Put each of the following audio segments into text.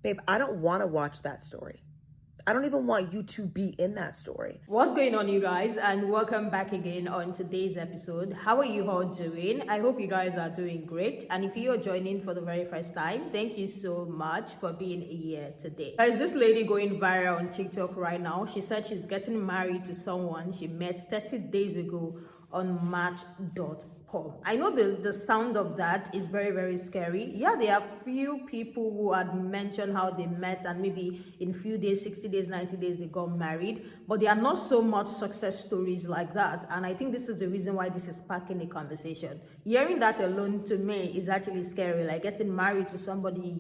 Babe, I don't want to watch that story. I don't even want you to be in that story. What's going on, you guys, and welcome back again on today's episode. How are you all doing? I hope you guys are doing great, and if you are joining for the very first time, thank you so much for being here today. There is this lady going viral on TikTok right now. She said she's getting married to someone she met 30 days ago on Match.com. I know the sound of that is very, very scary. Yeah, there are few people who had mentioned how they met and maybe in few days, 60 days, 90 days, they got married. But there are not so much success stories like that. And I think this is the reason why this is sparking a conversation. Hearing that alone to me is actually scary. Like getting married to somebody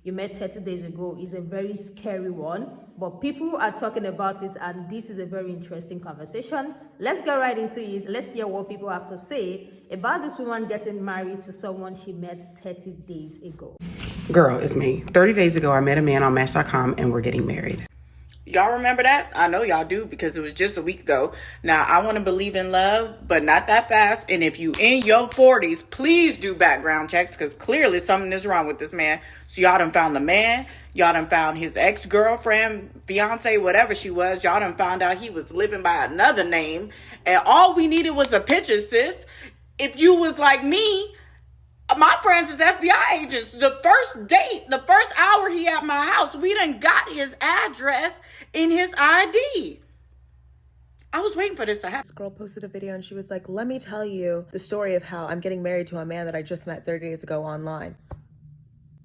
you met 30 days ago is a very scary one, but people are talking about it, and this is a very interesting conversation. Let's get right into it. Let's hear what people have to say about this woman getting married to someone she met 30 days ago. Girl, it's me. 30 days ago, I met a man on Match.com and we're getting married. Y'all remember that? I know y'all do because it was just a week ago. Now, I want to believe in love, but not that fast. And if you in your 40s, please do background checks because clearly something is wrong with this man. So y'all done found the man. Y'all done found his ex-girlfriend, fiance, whatever she was. Y'all done found out he was living by another name. And all we needed was a picture, sis. If you was like me, my friends is FBI agents. The first date, the first hour he at my house, we done got his address in his ID. I was waiting for this to happen. This girl posted a video and she was like, let me tell you the story of how I'm getting married to a man that I just met 30 days ago online.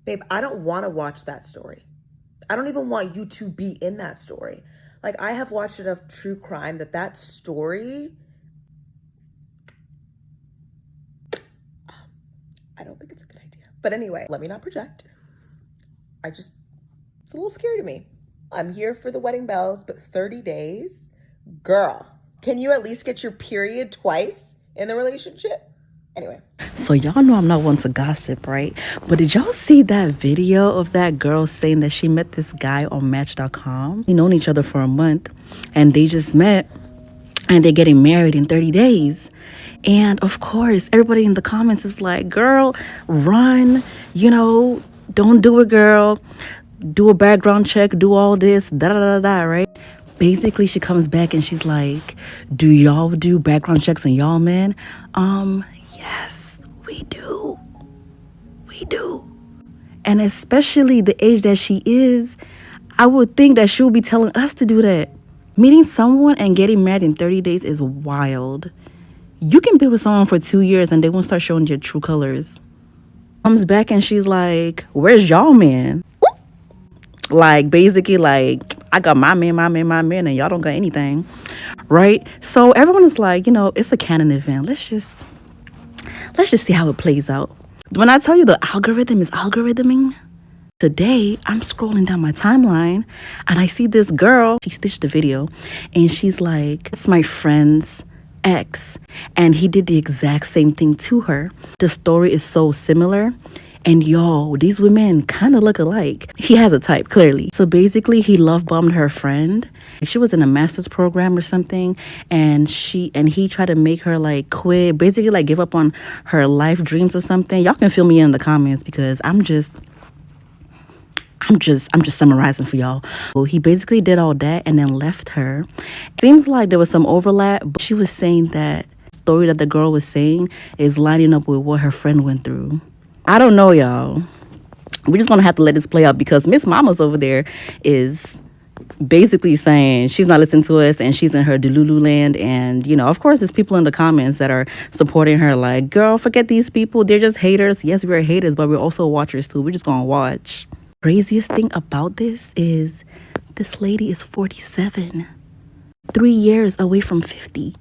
Babe, I don't want to watch that story. I don't even want you to be in that story. Like, I have watched enough true crime that story, I don't think it's a good idea. But anyway, let me not project. It's a little scary to me. I'm here for the wedding bells, but 30 days? Girl, can you at least get your period twice in the relationship? Anyway. So y'all know I'm not one to gossip, right? But did y'all see that video of that girl saying that she met this guy on Match.com? They known each other for a month and they just met and they're getting married in 30 days. And of course, everybody in the comments is like, girl, run, don't do it, girl. Do a background check, do all this, da-da-da-da, right? Basically, she comes back and she's like, do y'all do background checks on y'all men? Yes, we do. We do. And especially the age that she is, I would think that she would be telling us to do that. Meeting someone and getting married in 30 days is wild. You can be with someone for 2 years and they won't start showing your true colors. Comes back and she's like, where's y'all man? Like, basically, like, I got my man, and y'all don't got anything, right? So everyone is like, it's a canon event. Let's just see how it plays out. When I tell you the algorithm is algorithming, today I'm scrolling down my timeline and I see this girl. She stitched the video and she's like, it's my friend's ex, and he did the exact same thing to her. The story is so similar. And yo, these women kind of look alike. He has a type, clearly. So basically, he love bombed her friend. She was in a master's program or something, and he tried to make her like quit, basically like give up on her life dreams or something. Y'all can fill me in the comments because I'm just summarizing for y'all. Well, he basically did all that and then left her. Seems like there was some overlap, but she was saying that the story that the girl was saying is lining up with what her friend went through. I don't know, y'all. We're just going to have to let this play out because Miss Mama's over there is basically saying she's not listening to us and she's in her Delulu land. And, of course, there's people in the comments that are supporting her like, girl, forget these people. They're just haters. Yes, we're haters, but we're also watchers, too. We're just going to watch. Craziest thing about this is this lady is 47. 3 years away from 50.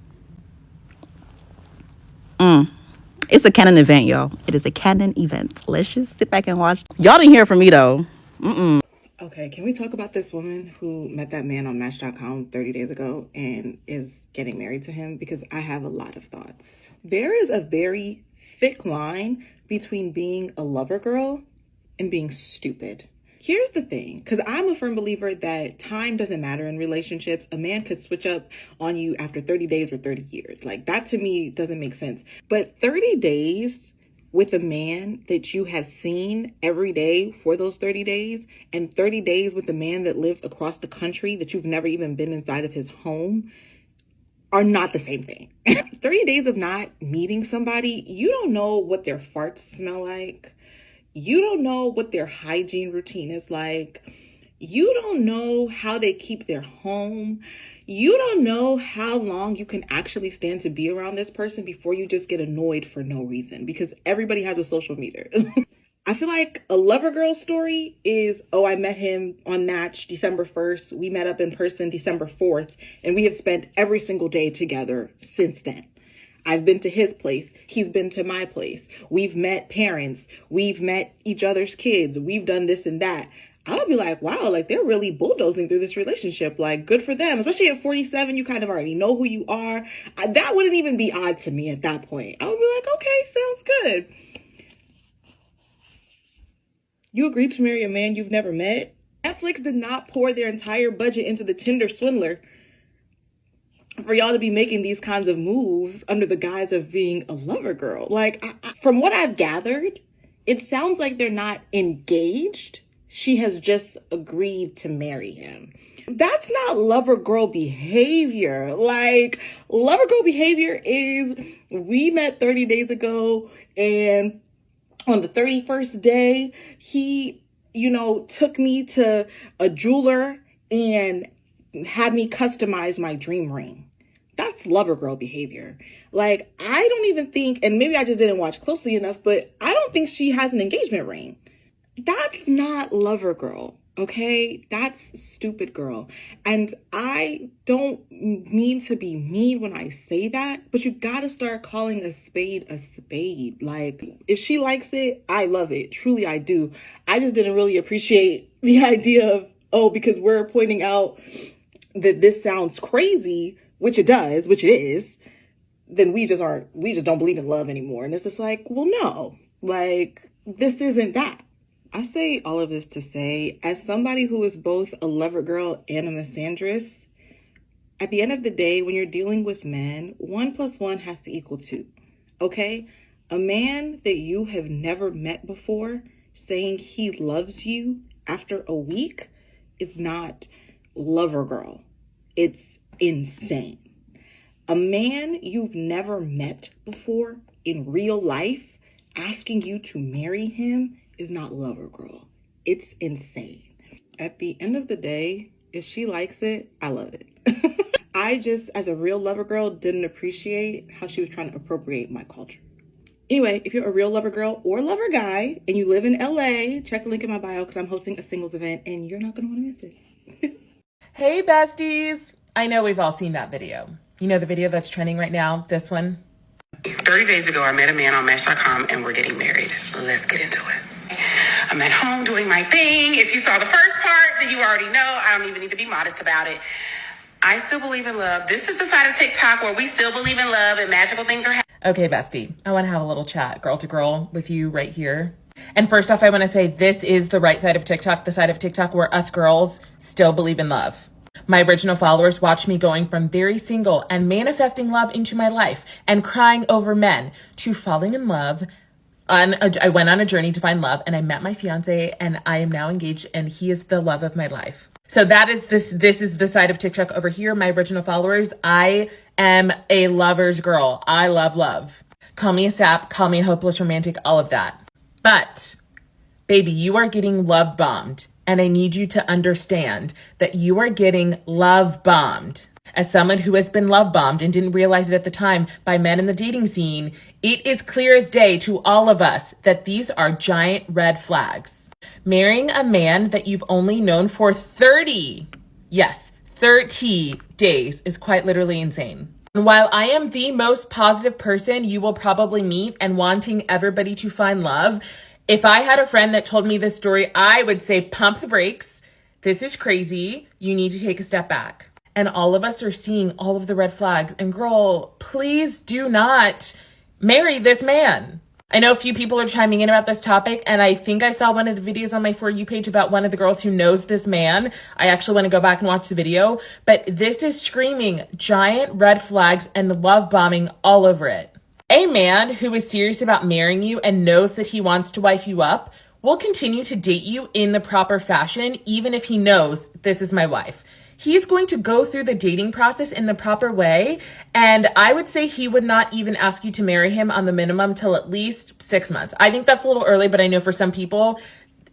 It's a canon event, y'all. It is a canon event. Let's just sit back and watch. Y'all didn't hear from me, though. Okay, can we talk about this woman who met that man on Match.com 30 days ago and is getting married to him? Because I have a lot of thoughts. There is a very thick line between being a lover girl and being stupid. Here's the thing, because I'm a firm believer that time doesn't matter in relationships. A man could switch up on you after 30 days or 30 years. Like, that to me doesn't make sense. But 30 days with a man that you have seen every day for those 30 days and 30 days with a man that lives across the country that you've never even been inside of his home are not the same thing. 30 days of not meeting somebody, you don't know what their farts smell like. You don't know what their hygiene routine is like. You don't know how they keep their home. You don't know how long you can actually stand to be around this person before you just get annoyed for no reason, because everybody has a social meter. I feel like a lover girl story is, oh, I met him on Match December 1st. We met up in person December 4th, and we have spent every single day together since then. I've been to his place. He's been to my place. We've met parents. We've met each other's kids. We've done this and that. I would be like, wow, like they're really bulldozing through this relationship. Like, good for them. Especially at 47, you kind of already know who you are. That wouldn't even be odd to me at that point. I would be like, okay, sounds good. You agreed to marry a man you've never met? Netflix did not pour their entire budget into the Tinder swindler for y'all to be making these kinds of moves under the guise of being a lover girl. Like, from what I've gathered, it sounds like they're not engaged. She has just agreed to marry him. That's not lover girl behavior. Like, lover girl behavior is, we met 30 days ago, and on the 31st day, he, took me to a jeweler and had me customize my dream ring. That's lover girl behavior. Like, I don't even think, and maybe I just didn't watch closely enough, but I don't think she has an engagement ring. That's not lover girl, okay? That's stupid girl. And I don't mean to be mean when I say that, but you gotta start calling a spade a spade. Like, if she likes it, I love it. Truly, I do. I just didn't really appreciate the idea of, oh, because we're pointing out that this sounds crazy, which it does, which it is, then we just don't believe in love anymore. And it's just like, well, no, like, this isn't that. I say all of this to say, as somebody who is both a lover girl and a misandrist, at the end of the day, when you're dealing with men, 1 + 1 has to equal 2, okay? A man that you have never met before saying he loves you after a week is not lover girl. It's insane. A man you've never met before in real life asking you to marry him is not lover girl. It's insane. At the end of the day, if she likes it, I love it. I just, as a real lover girl, didn't appreciate how she was trying to appropriate my culture. Anyway, if you're a real lover girl or lover guy and you live in LA, check the link in my bio because I'm hosting a singles event and you're not going to want to miss it. Hey besties! I know we've all seen that video. You know the video that's trending right now? This one? 30 days ago, I met a man on Match.com and we're getting married. Let's get into it. I'm at home doing my thing. If you saw the first part, then you already know. I don't even need to be modest about it. I still believe in love. This is the side of TikTok where we still believe in love and magical things are happening. Okay, bestie. I want to have a little chat, girl to girl, with you right here. And first off, I want to say this is the right side of TikTok, the side of TikTok where us girls still believe in love. My original followers watched me going from very single and manifesting love into my life and crying over men to falling in love. I went on a journey to find love and I met my fiance and I am now engaged and he is the love of my life. So that is this is the side of TikTok over here. My original followers, I am a lover's girl. I love love. Call me a sap, call me a hopeless romantic, all of that. But baby, you are getting love bombed. And I need you to understand that you are getting love bombed. As someone who has been love bombed and didn't realize it at the time by men in the dating scene, it is clear as day to all of us that these are giant red flags. Marrying a man that you've only known for 30 days is quite literally insane. And while I am the most positive person you will probably meet and wanting everybody to find love, if I had a friend that told me this story, I would say, pump the brakes. This is crazy. You need to take a step back. And all of us are seeing all of the red flags. And girl, please do not marry this man. I know a few people are chiming in about this topic, and I think I saw one of the videos on my For You page about one of the girls who knows this man. I actually want to go back and watch the video. But this is screaming giant red flags and love bombing all over it. A man who is serious about marrying you and knows that he wants to wife you up will continue to date you in the proper fashion, even if he knows this is my wife. He's going to go through the dating process in the proper way. And I would say he would not even ask you to marry him on the minimum till at least 6 months. I think that's a little early, but I know for some people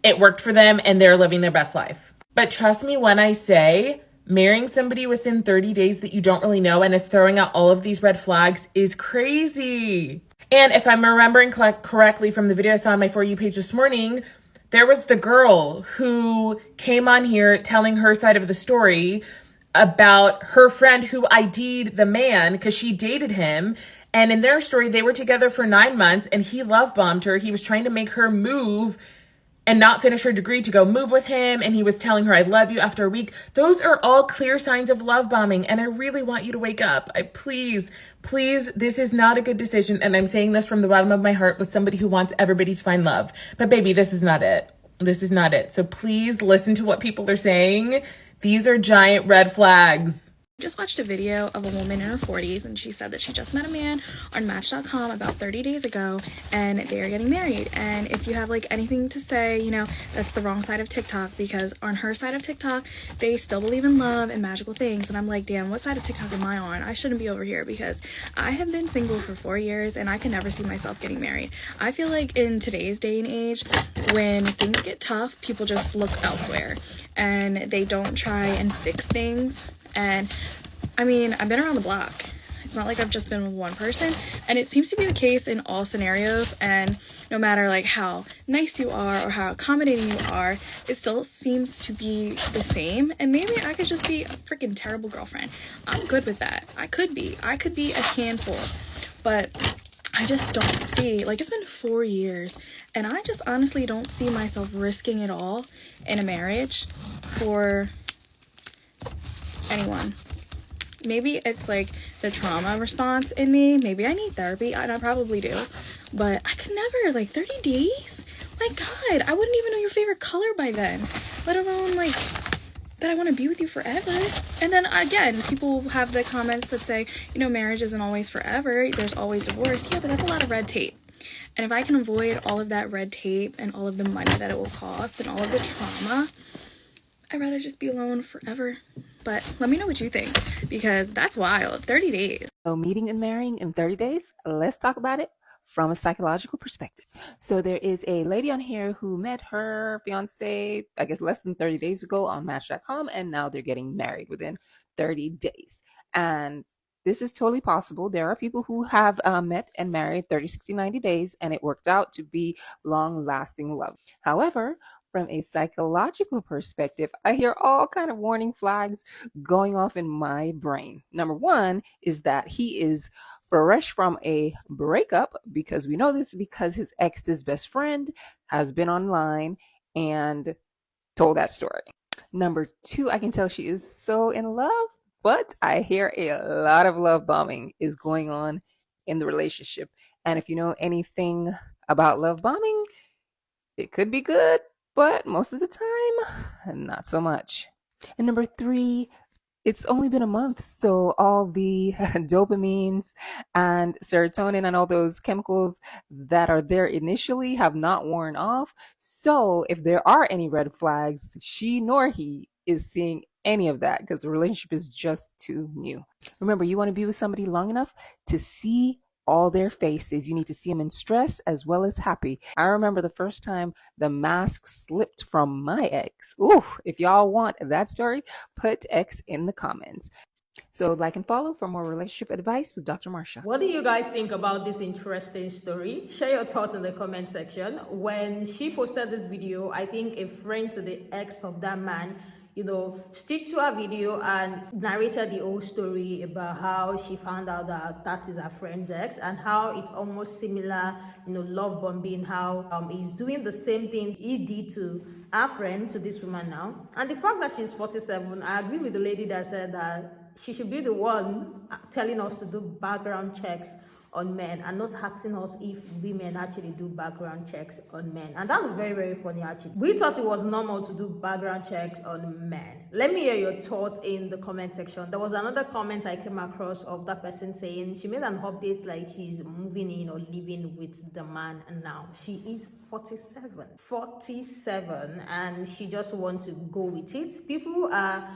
it worked for them and they're living their best life. But trust me when I say marrying somebody within 30 days that you don't really know and is throwing out all of these red flags is crazy. And if I'm remembering correctly from the video I saw on my For You page this morning, there was the girl who came on here telling her side of the story about her friend who ID'd the man because she dated him. And in their story, they were together for 9 months and he love bombed her. He was trying to make her move and not finish her degree to go move with him. And he was telling her, I love you after a week. Those are all clear signs of love bombing. And I really want you to wake up. Please, this is not a good decision. And I'm saying this from the bottom of my heart with somebody who wants everybody to find love. But baby, this is not it. This is not it. So please listen to what people are saying. These are giant red flags. Just watched a video of a woman in her 40s, and she said that she just met a man on Match.com about 30 days ago, and they are getting married. And if you have like anything to say, you know, that's the wrong side of TikTok, because on her side of TikTok, they still believe in love and magical things. And I'm like, damn, what side of TikTok am I on? I shouldn't be over here, because I have been single for 4 years and I can never see myself getting married. I feel like in today's day and age, when things get tough, people just look elsewhere and they don't try and fix things. And I mean, I've been around the block. It's not like I've just been with one person, and it seems to be the case in all scenarios. And no matter like how nice you are or how accommodating you are, it still seems to be the same. And maybe I could just be a freaking terrible girlfriend. I'm good with that. I could be a handful, but I just don't see, like, it's been 4 years and I just honestly don't see myself risking it all in a marriage for anyone. Maybe it's like the trauma response in me. Maybe I need therapy, and I probably do, but I could never, like, 30 days? My God, I wouldn't even know your favorite color by then, let alone like that I want to be with you forever. And then again, people have the comments that say, you know, marriage isn't always forever, there's always divorce. Yeah, but that's a lot of red tape. And if I can avoid all of that red tape and all of the money that it will cost and all of the trauma, I'd rather just be alone forever. But let me know what you think, because that's wild. 30 days. So meeting and marrying in 30 days, let's talk about it from a psychological perspective. So there is a lady on here who met her fiance, I guess less than 30 days ago on Match.com, and now they're getting married within 30 days. And this is totally possible. There are people who have met and married 30, 60, 90 days, and it worked out to be long-lasting love. However, from a psychological perspective, I hear all kind of warning flags going off in my brain. Number one is that he is fresh from a breakup, because we know this because his ex's best friend has been online and told that story. Number two, I can tell she is so in love, but I hear a lot of love bombing is going on in the relationship. And if you know anything about love bombing, it could be good, but most of the time, not so much. And number three, it's only been a month, so all the dopamines and serotonin and all those chemicals that are there initially have not worn off. So if there are any red flags, she nor he is seeing any of that, because the relationship is just too new. Remember, you want to be with somebody long enough to see all their faces. You need to see them in stress as well as happy. I remember the first time the mask slipped from my ex. Ooh, if y'all want that story, put X in the comments. So like and follow for more relationship advice with Dr. Marsha. What do you guys think about this interesting story? Share your thoughts in the comment section. When she posted this video, I think a friend to the ex of that man, you know, stick to her video and narrated the whole story about how she found out that that is her friend's ex, and how it's almost similar, you know, love bombing, how he's doing the same thing he did to our friend, to this woman now. And the fact that she's 47, I agree with the lady that said that she should be the one telling us to do background checks on men and not asking us if women actually do background checks on men. And that's very, very funny actually. We thought it was normal to do background checks on men. Let me hear your thoughts in the comment section. There was another comment I came across of that person saying she made an update like she's moving in or living with the man now. She is 47 and she just wants to go with it. People are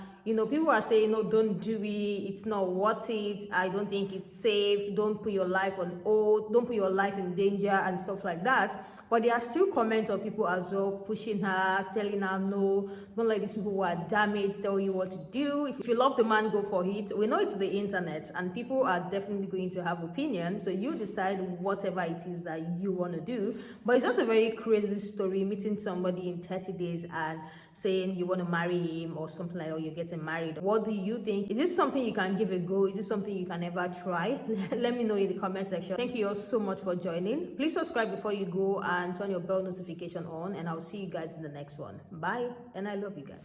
saying, no, don't do it, it's not worth it, I don't think it's safe, don't put your life on hold, don't put your life in danger and stuff like that. But there are still comments of people as well pushing her, telling her no, don't let these people who are damaged tell you what to do. If you love the man, go for it. We know it's the internet and people are definitely going to have opinions, so you decide whatever it is that you want to do. But it's just a very crazy story, meeting somebody in 30 days and saying you want to marry him or something like that, or you're getting married. What do you think? Is this something you can give a go? Is this something you can ever try? Let me know in the comment section. Thank you all so much for joining. Please subscribe before you go and turn your bell notification on, and I'll see you guys in the next one. Bye, and I love you guys.